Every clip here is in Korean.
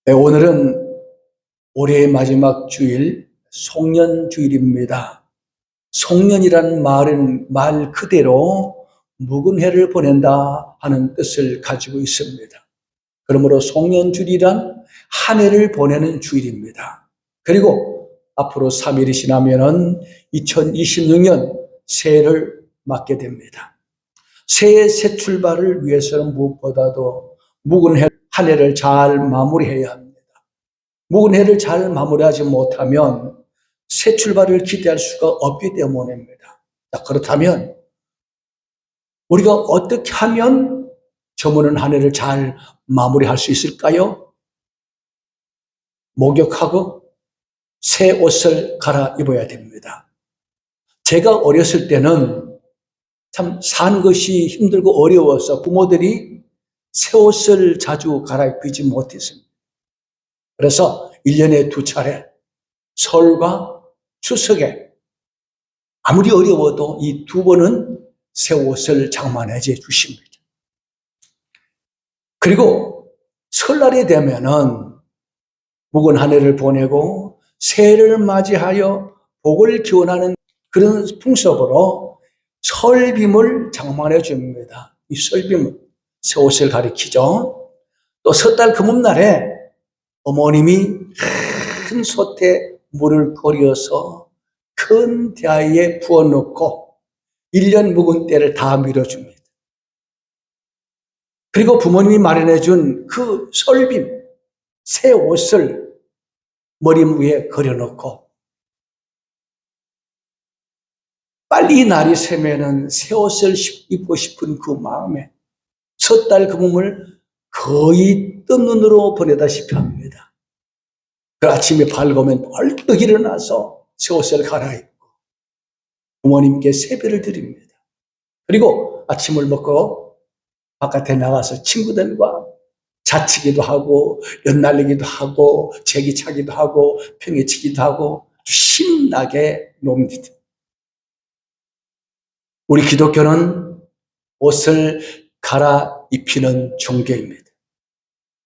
네, 오늘은 올해의 마지막 주일, 송년주일입니다. 송년이란 말은 말 그대로 묵은 해를 보낸다 하는 뜻을 가지고 있습니다. 그러므로 송년주일이란 한 해를 보내는 주일입니다. 그리고 앞으로 3일이 지나면은 2026년 새해를 맞게 됩니다. 새해 새 출발을 위해서는 무엇보다도 묵은 한 해를 잘 마무리해야 합니다. 묵은 해를 잘 마무리하지 못하면 새 출발을 기대할 수가 없기 때문입니다. 자, 그렇다면 우리가 어떻게 하면 저무는 한 해를 잘 마무리할 수 있을까요? 목욕하고 새 옷을 갈아입어야 됩니다. 제가 어렸을 때는 참 사는 것이 힘들고 어려워서 부모들이 새 옷을 자주 갈아입히지 못했습니다. 그래서 1년에 2차례 설과 추석에 아무리 어려워도 이 2번은 새 옷을 장만해 주십니다. 그리고 설날이 되면은 묵은 한 해를 보내고 새해를 맞이하여 복을 기원하는 그런 풍습으로 설빔을 장만해 줍니다. 이 설빔은 새 옷을 가리키죠. 또 섣달 금음날에 어머님이 큰 솥에 물을 끓여서 큰 대야에 부어놓고 1년 묵은 때를 다 밀어줍니다. 그리고 부모님이 마련해준 그 설빔, 새 옷을 머리 위에 걸여놓고 빨리 날이 새면은 새 옷을 입고 싶은 그 마음에 섣달 금음을 거의 뜬 눈으로 보내다시피 합니다. 그 아침에 밝으면 벌떡 일어나서 새 옷을 갈아입고 부모님께 세배를 드립니다. 그리고 아침을 먹고 바깥에 나가서 친구들과 자치기도 하고 연날리기도 하고 제기차기도 하고 평이치기도 하고 신나게 놉니다. 우리 기독교는 옷을 갈아입히는 종교입니다.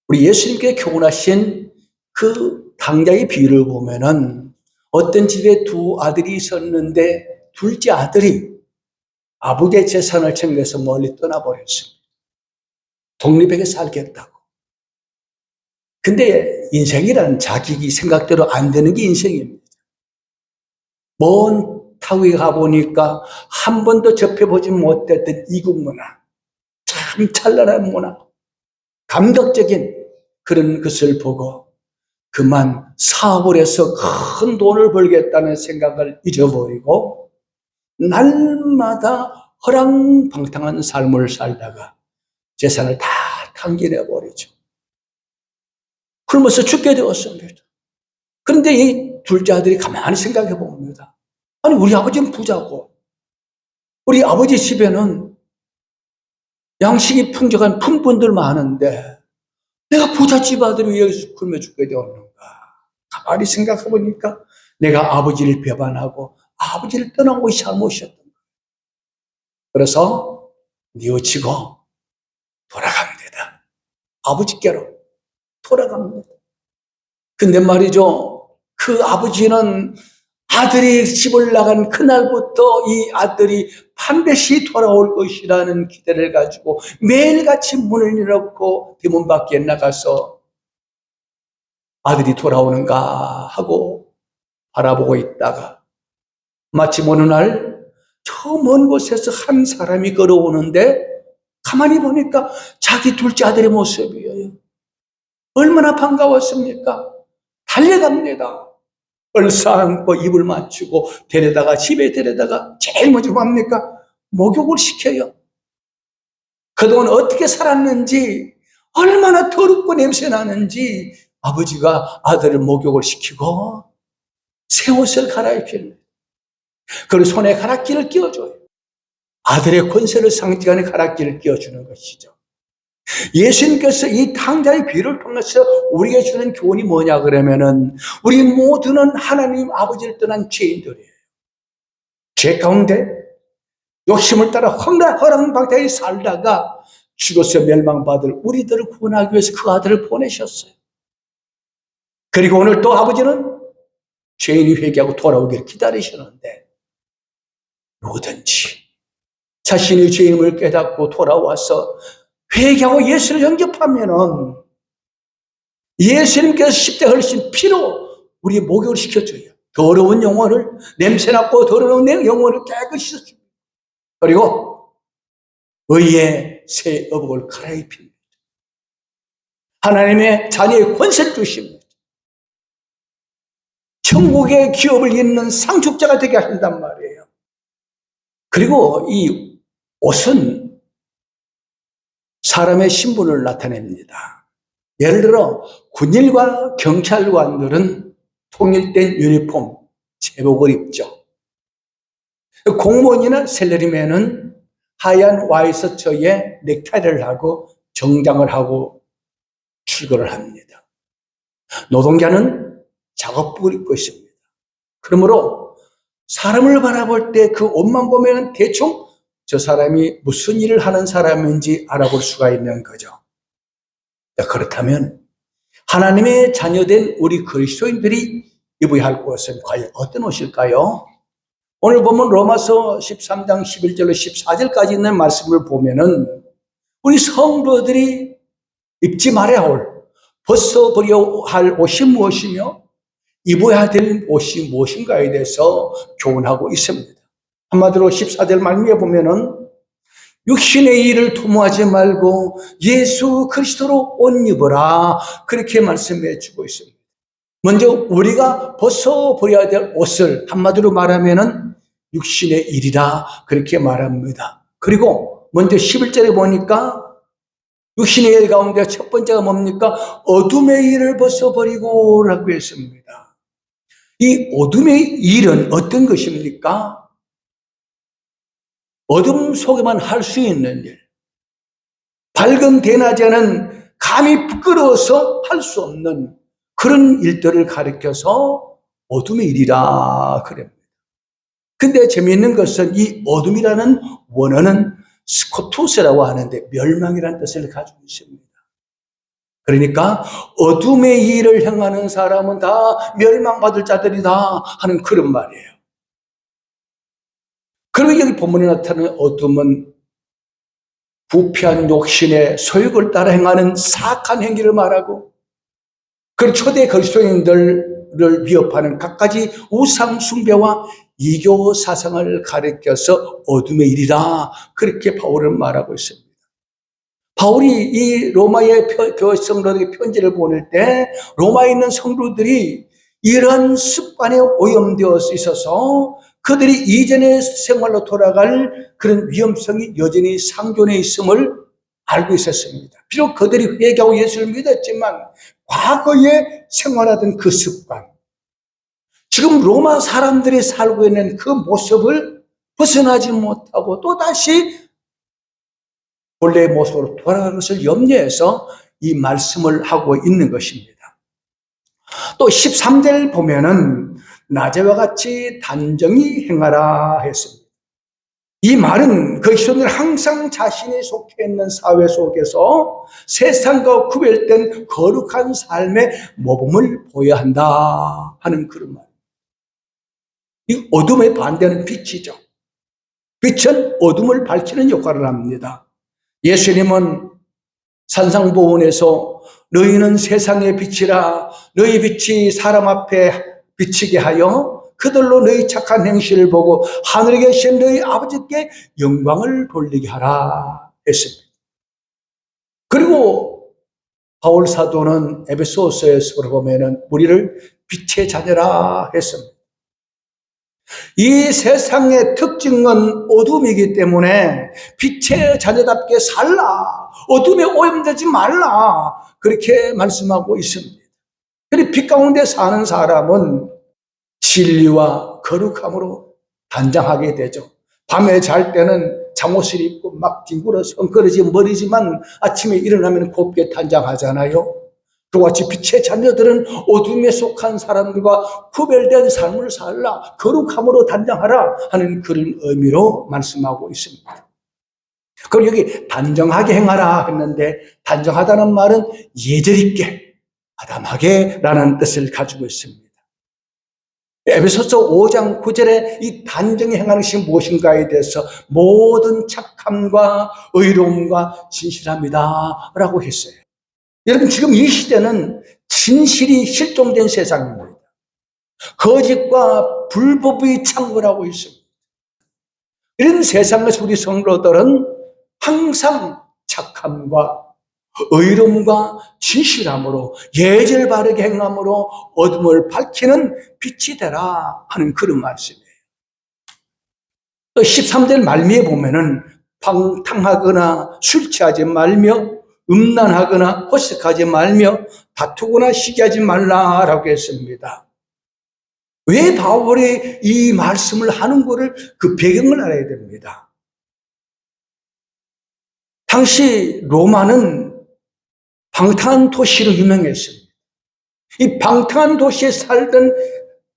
우리 예수님께 교훈하신 그 당자의 비유를 보면은 어떤 집에 2 아들이 있었는데 둘째 아들이 아버지의 재산을 챙겨서 멀리 떠나버렸습니다. 독립하게 살겠다고. 근데 인생이란 자기 생각대로 안 되는 게 인생입니다. 먼 타국에 가보니까 한 번도 접해보지 못했던 이국 문화, 참 찬란한 문화, 감격적인 그런 것을 보고 그만 사업을 해서 큰 돈을 벌겠다는 생각을 잊어버리고 날마다 허랑방탕한 삶을 살다가 재산을 다 탕진해버리죠. 그러면서 죽게 되었습니다. 그런데 이 둘째 아들이 가만히 생각해 봅니다. 아니, 우리 아버지는 부자고 우리 아버지 집에는 양식이 풍족한 품꾼들 많은데 내가 부잣집 아들이 왜 여기서 굶어 죽게 되었는가. 가만히 생각해 보니까 내가 아버지를 배반하고 아버지를 떠난 것이 잘못이었던 거예요. 그래서 뉘우치고 돌아갑니다. 아버지께로 돌아갑니다. 근데 말이죠, 그 아버지는 아들이 집을 나간 그날부터 이 아들이 반드시 돌아올 것이라는 기대를 가지고 매일같이 문을 열어놓고 대문 밖에 나가서 아들이 돌아오는가 하고 바라보고 있다가 마침 어느 날 저 먼 곳에서 한 사람이 걸어오는데 가만히 보니까 자기 둘째 아들의 모습이에요. 얼마나 반가웠습니까? 달려갑니다. 얼싸안고 입을 맞추고 집에 데려다가 제일 먼저 뭡니까? 목욕을 시켜요. 그동안 어떻게 살았는지, 얼마나 더럽고 냄새나는지 아버지가 아들을 목욕을 시키고 새 옷을 갈아입힙니다. 그리고 손에 가락지를 끼워줘요. 아들의 권세를 상징하는 가락지를 끼워주는 것이죠. 예수님께서 이 탕자의 비유를 통해서 우리에게 주는 교훈이 뭐냐 그러면은 우리 모두는 하나님 아버지를 떠난 죄인들이에요. 죄 가운데 욕심을 따라 허랑방탕히 살다가 죽어서 멸망받을 우리들을 구원하기 위해서 그 아들을 보내셨어요. 그리고 오늘 또 아버지는 죄인이 회개하고 돌아오기를 기다리셨는데, 누구든지 자신의 죄임을 깨닫고 돌아와서 회개하고 예수를 영접하면은 예수님께서 십자가 흘리신 피로 우리 목욕을 시켜줘요. 더러운 영혼을, 냄새나고 더러운 영혼을 깨끗이 씻어줍니다. 그리고 의의 새 의복을 갈아입힙니다. 하나님의 자녀의 권세를 주십니다. 천국의 기업을 잇는 상속자가 되게 하신단 말이에요. 그리고 이 옷은 사람의 신분을 나타냅니다. 예를 들어 군인과 경찰관들은 통일된 유니폼, 제복을 입죠. 공무원이나 셀러리맨은 하얀 와이셔츠에 넥타이를 하고 정장을 하고 출근을 합니다. 노동자는 작업복을 입고 있습니다. 그러므로 사람을 바라볼 때 그 옷만 보면 대충 저 사람이 무슨 일을 하는 사람인지 알아볼 수가 있는 거죠. 그렇다면 하나님의 자녀된 우리 그리스도인들이 입어야 할 옷은 과연 어떤 옷일까요? 오늘 보면 로마서 13장 11절로 14절까지 있는 말씀을 보면은 우리 성도들이 입지 말아야 할, 벗어버려야 할 옷이 무엇이며 입어야 될 옷이 무엇인가에 대해서 교훈하고 있습니다. 한마디로 14절 말씀에 보면은 육신의 일을 도모하지 말고 예수 그리스도로 옷 입어라, 그렇게 말씀해 주고 있습니다. 먼저 우리가 벗어버려야 될 옷을 한마디로 말하면은 육신의 일이라 그렇게 말합니다. 그리고 먼저 11절에 보니까 육신의 일 가운데 첫 번째가 뭡니까? 어둠의 일을 벗어버리고 라고 했습니다. 이 어둠의 일은 어떤 것입니까? 어둠 속에만 할 수 있는 일. 밝은 대낮에는 감히 부끄러워서 할 수 없는 그런 일들을 가리켜서 어둠의 일이라 그럽니다. 근데 재미있는 것은 이 어둠이라는 원어는 스코투스라고 하는데 멸망이라는 뜻을 가지고 있습니다. 그러니까 어둠의 일을 행하는 사람은 다 멸망받을 자들이다 하는 그런 말이에요. 그리고 여기 본문에 나타나는 어둠은 부패한 욕심의 소욕을 따라 행하는 사악한 행위를 말하고, 그 초대 그리스도인들을 위협하는 갖가지 우상 숭배와 이교 사상을 가리켜서 어둠의 일이라 그렇게 바울은 말하고 있습니다. 바울이 이 로마의 교회 성도들에게 편지를 보낼 때 로마에 있는 성도들이 이런 습관에 오염되어 있어서 그들이 이전의 생활로 돌아갈 그런 위험성이 여전히 상존해 있음을 알고 있었습니다. 비록 그들이 회개하고 예수를 믿었지만 과거에 생활하던 그 습관, 지금 로마 사람들이 살고 있는 그 모습을 벗어나지 못하고 또다시 본래의 모습으로 돌아가는 것을 염려해서 이 말씀을 하고 있는 것입니다. 또 13절 보면은 낮에와 같이 단정히 행하라 했습니다. 이 말은 그리스도인은 항상 자신이 속해 있는 사회 속에서 세상과 구별된 거룩한 삶의 모범을 보여야 한다 하는 그런 말. 이 어둠의 반대는 빛이죠. 빛은 어둠을 밝히는 역할을 합니다. 예수님은 산상보훈에서 너희는 세상의 빛이라, 너희 빛이 사람 앞에 비치게 하여 그들로 너희 착한 행실을 보고 하늘에 계신 너희 아버지께 영광을 돌리게 하라 했습니다. 그리고 바울 사도는 에베소서에서 보면은 우리를 빛의 자녀라 했습니다. 이 세상의 특징은 어둠이기 때문에 빛의 자녀답게 살라, 어둠에 오염되지 말라, 그렇게 말씀하고 있습니다. 그리고 빛 가운데 사는 사람은 진리와 거룩함으로 단장하게 되죠. 밤에 잘 때는 잠옷을 입고 막 뒹굴어서 엉클어진 아침에 일어나면 곱게 단장하잖아요. 그같이 빛의 자녀들은 어둠에 속한 사람들과 구별된 삶을 살라, 거룩함으로 단장하라 하는 그런 의미로 말씀하고 있습니다. 그리고 여기 단정하게 행하라 했는데, 단정하다는 말은 예절 있게, 아담하게라는 뜻을 가지고 있습니다. 에베소서 5장 9절에 이 단정히 행하는 것이 무엇인가에 대해서 모든 착함과 의로움과 진실함이다 라고 했어요. 여러분, 지금 이 시대는 진실이 실종된 세상입니다. 거짓과 불법이 창궐하고 있습니다. 이런 세상에서 우리 성도들은 항상 착함과 의로움과 진실함으로 예절 바르게 행함으로 어둠을 밝히는 빛이 되라 하는 그런 말씀이에요. 또 13절 말미에 보면은 방탕하거나 술 취하지 말며 음란하거나 호색하지 말며 다투거나 시기하지 말라라고 했습니다. 왜 바울이 이 말씀을 하는 거를 그 배경을 알아야 됩니다. 당시 로마는 방탕한 도시로 유명했습니다. 이 방탕한 도시에 살던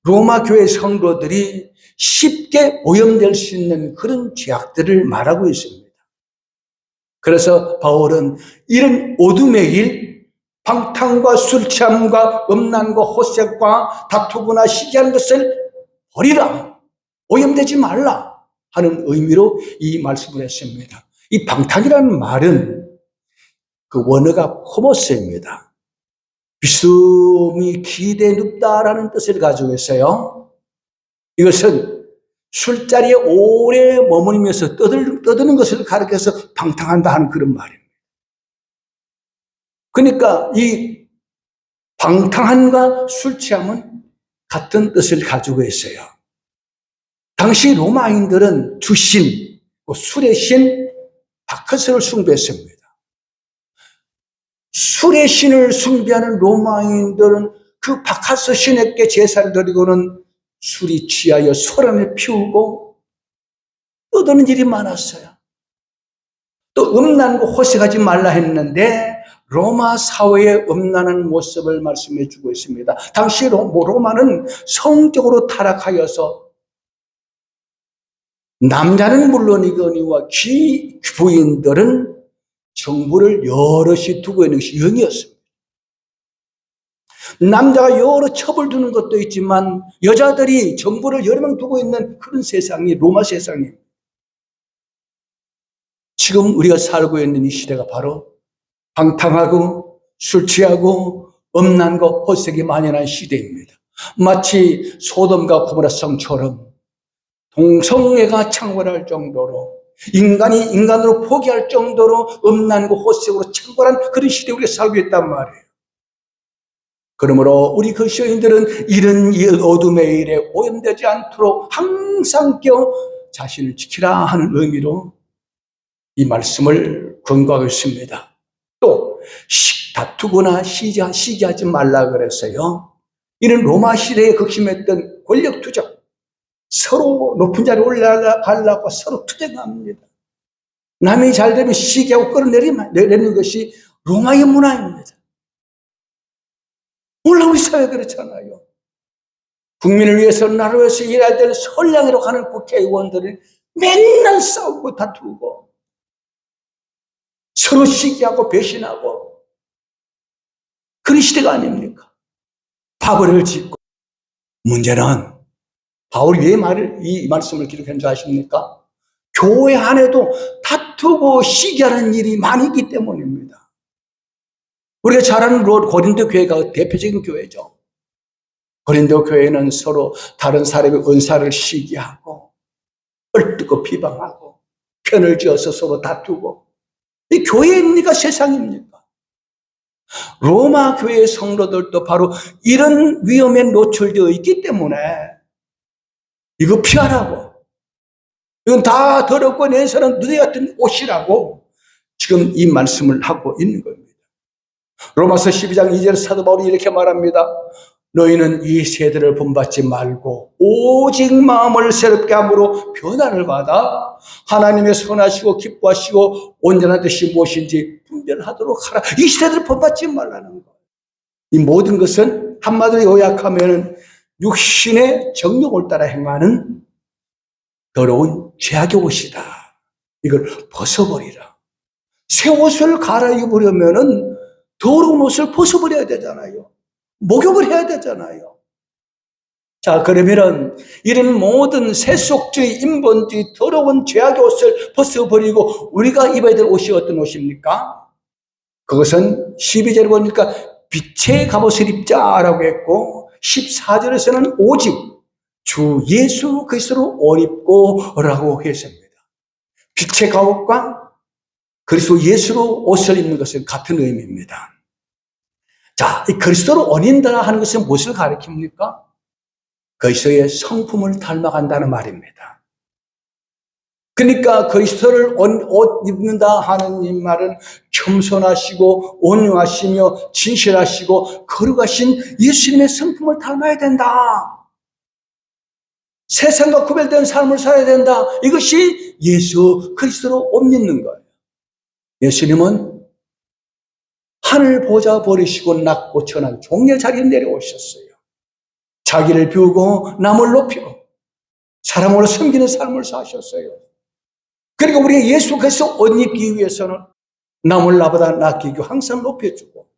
로마 교회 성도들이 쉽게 오염될 수 있는 그런 죄악들을 말하고 있습니다. 그래서 바울은 이런 어둠의 일, 방탕과 술 취함과 음란과 호색과 다투거나 시기하는 것을 버리라, 오염되지 말라 하는 의미로 이 말씀을 했습니다. 이 방탕이라는 말은 그 원어가 코모스입니다. 비스움이 기대 눕다라는 뜻을 가지고 있어요. 이것은 술자리에 오래 머무르면서 떠드는 것을 가리켜서 방탕한다 하는 그런 말입니다. 그러니까 이 방탕함과 술 취함은 같은 뜻을 가지고 있어요. 당시 로마인들은 주신, 술의 신 바크스를 숭배했습니다. 술의 신을 숭배하는 로마인들은 그 바카스 신에게 제사를 드리고는 술이 취하여 소란을 피우고 떠드는 일이 많았어요. 또 음란과 호색하지 말라 했는데 로마 사회의 음란한 모습을 말씀해 주고 있습니다. 당시 로마는 성적으로 타락하여서 남자는 물론이거니와 귀부인들은 정부를 여럿이 두고 있는 것이 영이었습니다. 남자가 여러 첩을 두는 것도 있지만 여자들이 정부를 여러 명 두고 있는 그런 세상이 로마 세상입니다. 지금 우리가 살고 있는 이 시대가 바로 방탕하고 술 취하고 음란과 호색이 만연한 시대입니다. 마치 소돔과 고모라 성처럼 동성애가 창궐할 정도로 인간이 인간으로 포기할 정도로 음란과 호색으로 창궐한 그런 시대에 우리가 살고 있단 말이에요. 그러므로 우리 그리스도인들은 이런 어둠의 일에 오염되지 않도록 항상 자신을 지키라 하는 의미로 이 말씀을 권고하고 있습니다. 또 다투거나 시기하지 말라 그랬어요. 이는 로마 시대에 극심했던 권력 투쟁, 서로 높은 자리에 올라가려고 서로 투쟁합니다. 남이 잘 되면 시기하고 끌어내리는 것이 로마의 문화입니다. 오늘 우리 사회 그렇잖아요. 국민을 위해서 나라를 위해서 일해야 될 선량으로 가는 국회의원들이 맨날 싸우고 다투고 서로 시기하고 배신하고 그런 시대가 아닙니까? 파벌을 짓고. 문제는 바울이 왜 이 말씀을 기록한 줄 아십니까? 교회 안에도 다투고 시기하는 일이 많이 있기 때문입니다. 우리가 잘 아는 고린도 교회가 대표적인 교회죠. 고린도 교회는 서로 다른 사람의 은사를 시기하고 얼뜨고 비방하고 편을 지어서 서로 다투고. 이 교회입니까? 세상입니까? 로마 교회의 성도들도 바로 이런 위험에 노출되어 있기 때문에 이거 피하라고. 이건 다 더럽고 내서는 누대 같은 옷이라고 지금 이 말씀을 하고 있는 겁니다. 로마서 12장 2절 사도 바울이 이렇게 말합니다. 너희는 이 세대를 본받지 말고 오직 마음을 새롭게 함으로 변화를 받아 하나님의 선하시고 기뻐하시고 온전한 뜻이 무엇인지 분별하도록 하라. 이 세대를 본받지 말라는 거예요. 이 모든 것은 한마디로 요약하면 육신의 정욕을 따라 행하는 더러운 죄악의 옷이다. 이걸 벗어버리라. 새 옷을 갈아입으려면은 더러운 옷을 벗어버려야 되잖아요. 목욕을 해야 되잖아요. 자, 그러면은 이런 모든 세속주의, 인본주의, 더러운 죄악의 옷을 벗어버리고 우리가 입어야 될 옷이 어떤 옷입니까? 그것은 12절에 보니까 빛의 갑옷을 입자라고 했고 14절에서는 오직 주 예수 그리스도로 옷 입고라고 했습니다. 빛의 갑옷과 그리스도 예수로 옷을 입는 것은 같은 의미입니다. 자, 이 그리스도로 옷 입는다 하는 것은 무엇을 가리킵니까? 그리스도의 성품을 닮아간다는 말입니다. 그러니까 그리스도를 옷 입는다 하는 이 말은 겸손하시고 온유하시며 진실하시고 거룩하신 예수님의 성품을 닮아야 된다. 세상과 구별된 삶을 살아야 된다. 이것이 예수 그리스도로 옷 입는 거예요. 예수님은 하늘 보좌 버리시고 낮고 천한 종려 자리에 내려오셨어요. 자기를 비우고 남을 높이고 사람으로 섬기는 삶을 사셨어요. 그러니까 우리가 예수 그리스도 옷 입기 위해서는 남을 나보다 낫기고 항상 높여주고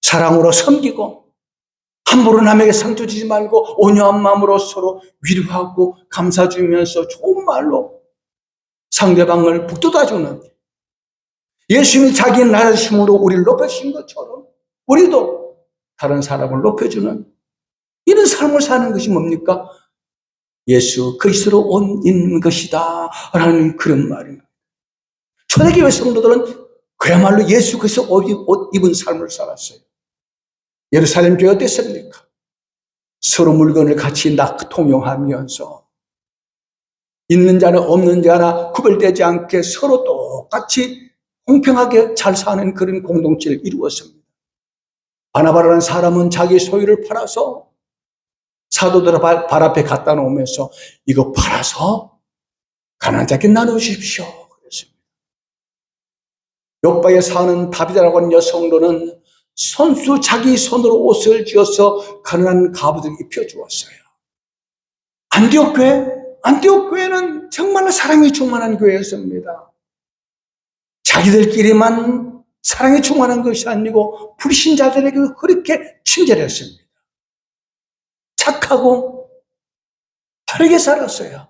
사랑으로 섬기고 함부로 남에게 상처 주지 말고 온유한 마음으로 서로 위로하고 감사 주면서 좋은 말로 상대방을 북돋아주는 예수님이 자기의 낮으심으로 우리를 높여주신 것처럼 우리도 다른 사람을 높여주는 이런 삶을 사는 것이 뭡니까? 예수 그리스도로 옷 입는 것이다 라는 그런 말입니다. 초대교회 성도들은 그야말로 예수 그리스도 옷 입은 삶을 살았어요. 예루살렘 교회 어땠습니까? 서로 물건을 같이 통용하면서 있는 자나 없는 자나 구별되지 않게 서로 똑같이 공평하게 잘 사는 그런 공동체를 이루었습니다. 바나바라는 사람은 자기 소유를 팔아서 사도들 발 앞에 갖다 놓으면서 이거 팔아서 가난한 자께 나누십시오 그랬습니다. 욥바에 사는 다비다라고 하는 여성도는 손수 자기 손으로 옷을 지어서 가난한 가부들에게 입혀주었어요. 안디옥 교회는 정말로 사랑이 충만한 교회였습니다. 자기들끼리만 사랑이 충만한 것이 아니고 불신자들에게 그렇게 친절했습니다. 착하고 바르게 살았어요.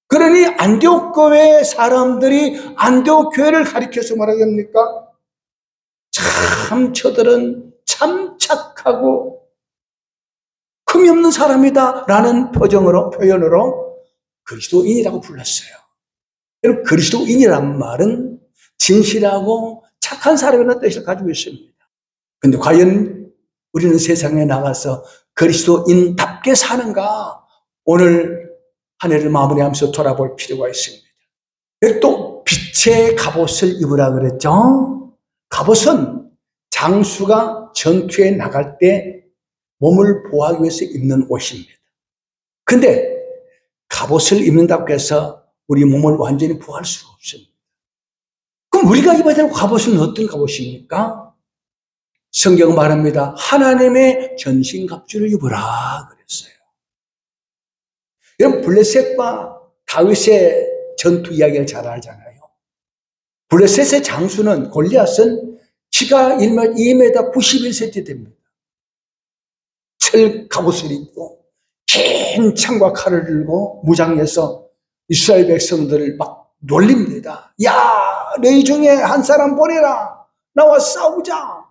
그러니 안디옥 교회 사람들이 안디옥 교회를 가리켜서 말하겠습니까? 참 저들은 참 착하고 흠이 없는 사람이다 라는 표현으로 그리스도인이라고 불렀어요. 여러분, 그리스도인이란 말은 진실하고 착한 사람이라는 뜻을 가지고 있습니다. 그런데 과연 우리는 세상에 나가서 그리스도인답게 사는가? 오늘 한 해를 마무리하면서 돌아볼 필요가 있습니다. 여기 또 빛의 갑옷을 입으라 그랬죠? 갑옷은 장수가 전투에 나갈 때 몸을 보호하기 위해서 입는 옷입니다. 근데 갑옷을 입는다고 해서 우리 몸을 완전히 보호할 수가 없습니다. 그럼 우리가 입어야 될 갑옷은 어떤 갑옷입니까? 성경은 말합니다. 하나님의 전신갑주를 입으라 그랬어요. 여러분, 블레셋과 다윗의 전투 이야기를 잘 알잖아요. 블레셋의 장수는 골리앗은 키가 2m 91cm 됩니다. 철 갑옷을 입고 긴 창과 칼을 들고 무장해서 이스라엘 백성들을 막 놀립니다. 야, 너희 중에 한 사람 보내라. 나와 싸우자.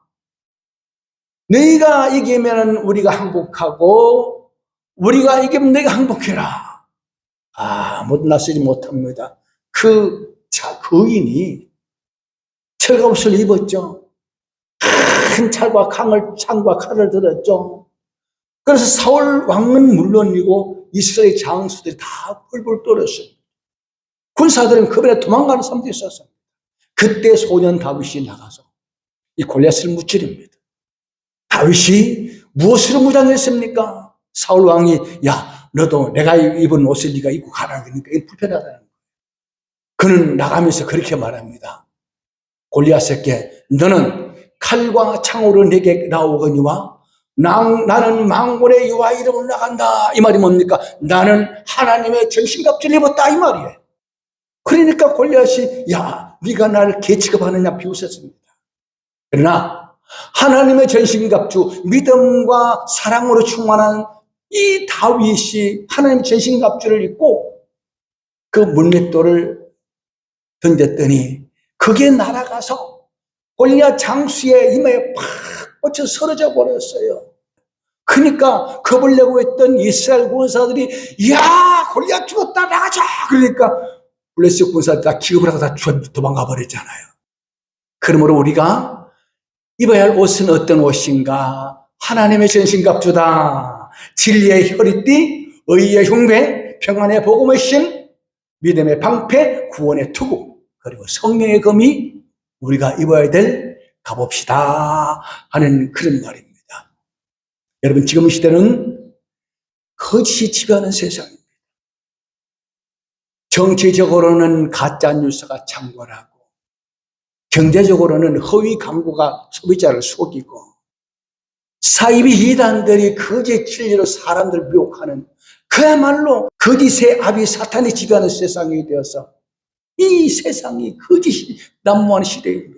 너희가 이기면 우리가 항복하고 우리가 이기면 너희가 항복해라. 아무도 나서지 못합니다. 그 거인이 철갑옷을 입었죠. 큰 창과 칼을 들었죠. 그래서 사울 왕은 물론이고 이스라엘 장수들이 다 뿔뿔 떨었어요. 군사들은 그 변에 도망가는 사람들이 있었어요. 그때 소년 다윗이 나가서 이 골리앗을 무찌릅니다. 다윗이 무엇으로 무장했습니까? 사울 왕이 야, 너도 내가 입은 옷을 네가 입고 가라 그러니까 이게 불편하다는 거예요. 그는 나가면서 그렇게 말합니다. 골리앗에게 너는 칼과 창으로 내게 나오거니와 나는 망군의 여호와 이름으로 나간다. 이 말이 뭡니까? 나는 하나님의 전신갑주를 입었다 이 말이에요. 그러니까 골리앗이 야, 네가 나를 개 취급하느냐 비웃었습니다. 그러나 하나님의 전신갑주, 믿음과 사랑으로 충만한 이 다윗이 하나님의 전신갑주를 입고 그 물맷돌을 던졌더니 그게 날아가서 골리앗 장수의 이마에 팍 꽂혀 쓰러져 버렸어요. 그러니까 겁을 내고 있던 이스라엘 군사들이 야, 골리앗 죽었다, 나가자. 그러니까 블레셋 군사들 다 기겁을 하고 다 도망가 버렸잖아요. 그러므로 우리가 입어야 할 옷은 어떤 옷인가? 하나님의 전신갑주다. 진리의 허리띠, 의의 흉배, 평안의 복음의 신, 믿음의 방패, 구원의 투구, 그리고 성령의 검이 우리가 입어야 될 갑옷이다 하는 그런 말입니다. 여러분, 지금 시대는 거짓이 지배하는 세상입니다. 정치적으로는 가짜 뉴스가 창궐하고, 경제적으로는 허위 광고가 소비자를 속이고, 사이비 이단들이 거짓 진리로 사람들을 미혹하는, 그야말로 거짓의 아비 사탄이 지배하는 세상이 되어서 이 세상이 거짓이 난무하는 시대입니다.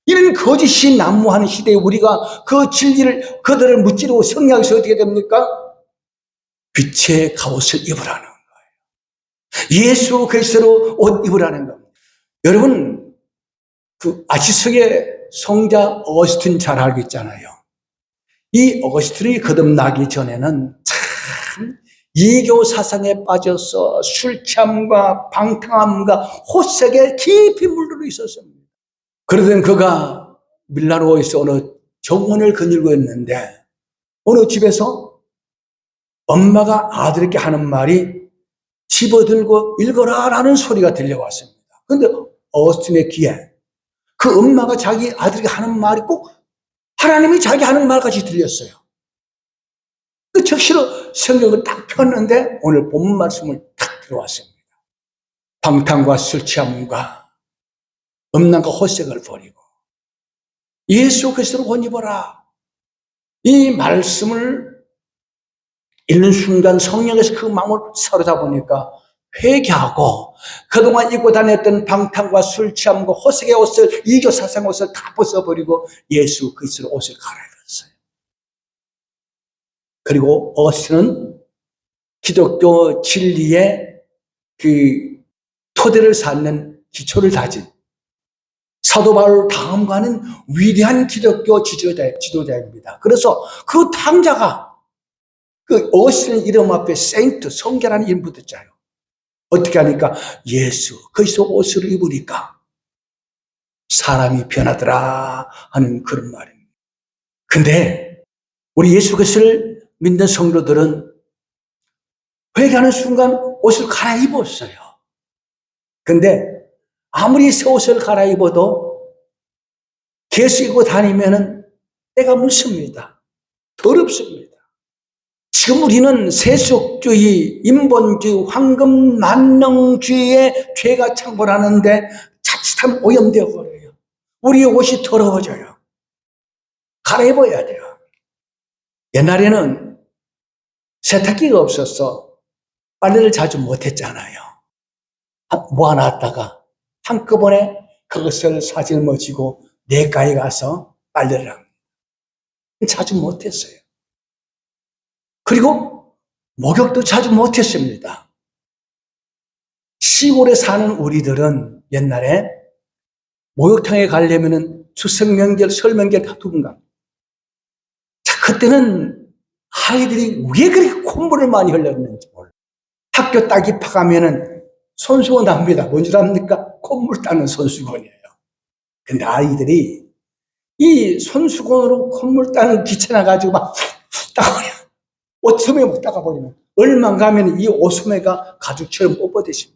이런 거짓이 난무하는 시대에 우리가 그 진리를, 그들을 무찌르고 성리하기서 어떻게 됩니까? 빛의 갑옷을 입으라는 거예요. 예수 그리스도로 옷 입으라는 겁니다. 여러분, 그 아시스의 성자 어거스틴 잘 알고 있잖아요. 이 어거스틴이 거듭나기 전에는 참 이교 사상에 빠져서 술 취함과 방탕함과 호색에 깊이 물들어 있었습니다. 그러던 그가 밀라노에서 어느 정원을 거닐고 있는데 어느 집에서 엄마가 아들에게 하는 말이 집어들고 읽어라 라는 소리가 들려왔습니다. 그런데 어거스틴의 귀에 그 엄마가 자기 아들에게 하는 말이 꼭 하나님이 자기 하는 말같이 들렸어요. 그 적시로 성경을 딱 폈는데 오늘 본문 말씀을 딱 들어왔습니다. 방탕과 술 취함과 음란과 호색을 버리고 예수 그리스도로 옷 입어라. 이 말씀을 읽는 순간 성령에서 그 마음을 사로잡으니까 회개하고 그동안 입고 다녔던 방탕과 술 취함과 호색의 옷을, 이교 사상 옷을 다 벗어버리고 예수 그리스도로 옷을 갈아입었어요. 그리고 어거스틴은 기독교 진리의 그 토대를 쌓는 기초를 다진 사도 바울 다음과는 위대한 기독교 지도자입니다. 그래서 그 탕자가 그 어거스틴 이름 앞에 세인트, 성자라는 이름 붙었잖아요. 어떻게 하니까 예수 그리스도 옷을 입으니까 사람이 변하더라 하는 그런 말입니다. 근데 우리 예수 그리스도를 믿는 성도들은 회개하는 순간 옷을 갈아입었어요. 근데 아무리 새 옷을 갈아입어도 계속 입고 다니면은 때가 묻습니다. 더럽습니다. 지금 우리는 세속주의, 인본주의, 황금만능주의의 죄가 창궐하는데 자칫하면 오염되어 버려요. 우리의 옷이 더러워져요. 갈아입어야 돼요. 옛날에는 세탁기가 없어서 빨래를 자주 못했잖아요. 모아놨다가 한꺼번에 그것을 사짊어지고 내과에 가서 빨래를 합니다. 자주 못했어요. 그리고 목욕도 자주 못했습니다. 시골에 사는 우리들은 옛날에 목욕탕에 가려면 추석 명절, 설 명절 다 두 번 갑니다. 자, 그때는 아이들이 왜 그렇게 콧물을 많이 흘렸는지 몰라요. 학교 딱 입학하면은 손수건 합니다. 뭔 줄 압니까? 콧물 닦는 손수건이에요. 근데 아이들이 이 손수건으로 콧물 닦는 귀찮아가지고 막 닦아버려. 옷소매 못 닦아버리면 얼마 가면 이 옷소매가 가죽처럼 뻣뻣해집니다.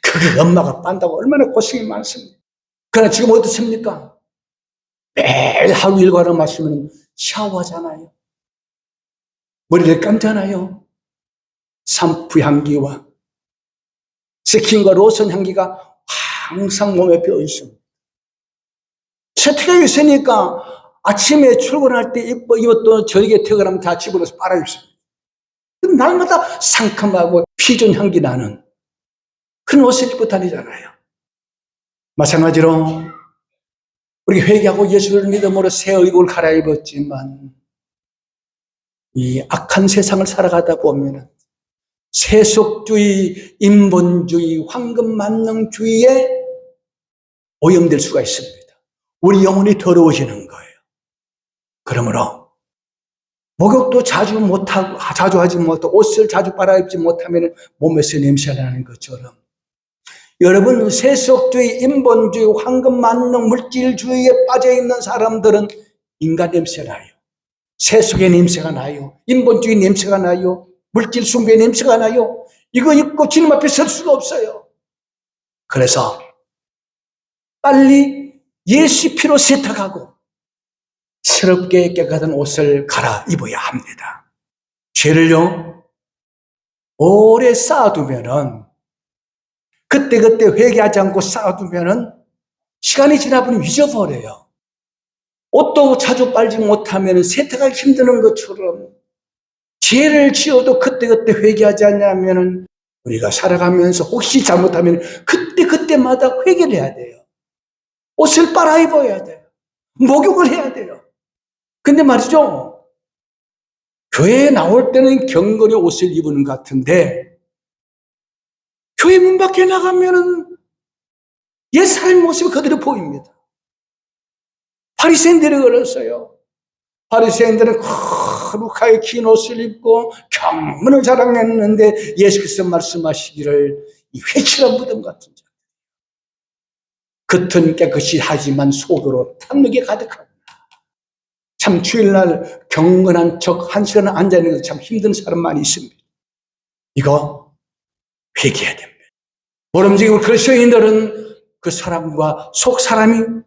그게 엄마가 빤다고 얼마나 고생이 많습니다. 그러나 지금 어떻습니까? 매일 하루 일과를 마시면 샤워하잖아요. 머리를 감잖아요. 샴푸 향기와 스킨과 로션 향기가 항상 몸에 배어 있습니다. 세탁기가 있으니까 아침에 출근할 때 입었던 저녁에 퇴근하면 다 집어넣어서 빨아입습니다. 날마다 상큼하고 피존 향기 나는 그런 옷을 입고 다니잖아요. 마찬가지로 우리 회개하고 예수를 믿음으로 새 얼굴 갈아입었지만 이 악한 세상을 살아가다 보면 세속주의, 인본주의, 황금만능주의에 오염될 수가 있습니다. 우리 영혼이 더러워지는 거예요. 그러므로 목욕도 자주 하지 못하고 옷을 자주 빨아입지 못하면 몸에서 냄새가 나는 것처럼 여러분 세속주의, 인본주의, 황금만능, 물질주의에 빠져있는 사람들은 인간 냄새 나요. 세속의 냄새가 나요. 인본주의 냄새가 나요. 물질 숭배의 냄새가 나요. 이거 입고 주님 앞에 설 수가 없어요. 그래서 빨리 예수 피로 세탁하고 새롭게 깨끗한 옷을 갈아입어야 합니다. 죄를요 오래 쌓아두면은 그때그때 회개하지 않고 쌓아두면은 시간이 지나면 잊어버려요. 옷도 자주 빨지 못하면 세탁하기 힘드는 것처럼 죄를 지어도 그때그때 회개하지 않냐면은 우리가 살아가면서 혹시 잘못하면 그때마다 회개를 해야 돼요. 옷을 빨아입어야 돼요. 목욕을 해야 돼요. 근데 말이죠. 교회에 나올 때는 경건히 옷을 입는 것 같은데 교회 문 밖에 나가면은 옛 사람의 모습이 그대로 보입니다. 바리새인들이 그랬어요. 바리새인들은 거룩하게 긴 옷을 입고 경건을 자랑했는데 예수께서 말씀하시기를 이 회칠한 무덤 같은 자. 겉은 깨끗이 하지만 속으로 탐욕이 가득하구나. 참 주일날 경건한 척 한 시간 앉아있는 게 참 힘든 사람 많이 있습니다. 이거 회개해야 됩니다. 모름지기 그리스도인들은 그 사람과 속 사람이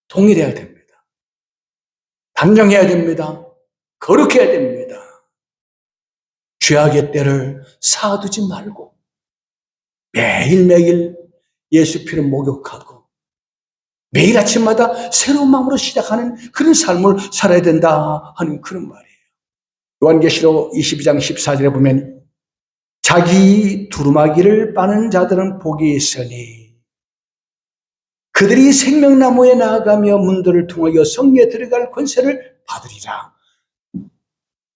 동일해야 됩니다. 단정해야 됩니다. 거룩해야 됩니다. 죄악의 때를 쌓아두지 말고 매일매일 예수 피로 목욕하고 매일 아침마다 새로운 마음으로 시작하는 그런 삶을 살아야 된다 하는 그런 말이에요. 요한계시록 22장 14절에 보면 자기 두루마기를 빠는 자들은 복이 있으니 그들이 생명나무에 나아가며 문들을 통하여 성에 들어갈 권세를 받으리라.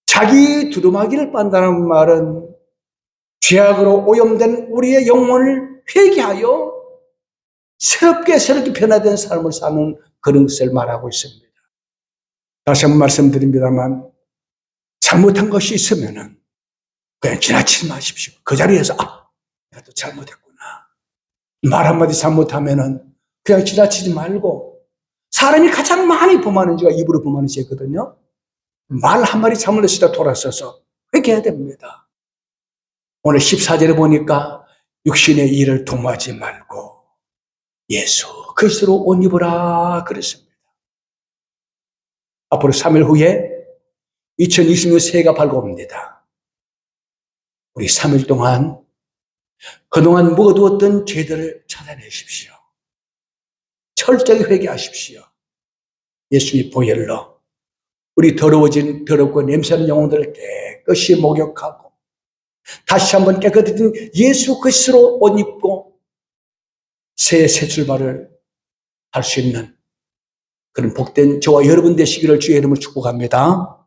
자기 두루마기를 빤다는 말은 죄악으로 오염된 우리의 영혼을 회개하여 새롭게 변화된 삶을 사는 그런 것을 말하고 있습니다. 다시 한번 말씀드립니다만 잘못한 것이 있으면 그냥 지나치지 마십시오. 그 자리에서 내가 또 잘못했구나. 말 한마디 잘못하면 그냥 지나치지 말고 사람이 가장 많이 범하는 죄가 입으로 범하는 죄거든요. 말 한마디 잘못했다 돌아서서 회개해야 됩니다. 오늘 14절에 보니까 육신의 일을 도모하지 말고 예수 그리스도로 옷 입으라 그랬습니다. 앞으로 3일 후에 2026 새해가 밝아옵니다. 우리 3일 동안 그동안 묵어두었던 죄들을 찾아내십시오. 철저히 회개하십시오. 예수의 보혈로 우리 더럽고 냄새나는 영혼들을 깨끗이 목욕하고 다시 한번 깨끗해진 예수 그리스도로 옷 입고 새 출발을 할 수 있는 그런 복된 저와 여러분 되시기를 주의 이름으로 축복합니다.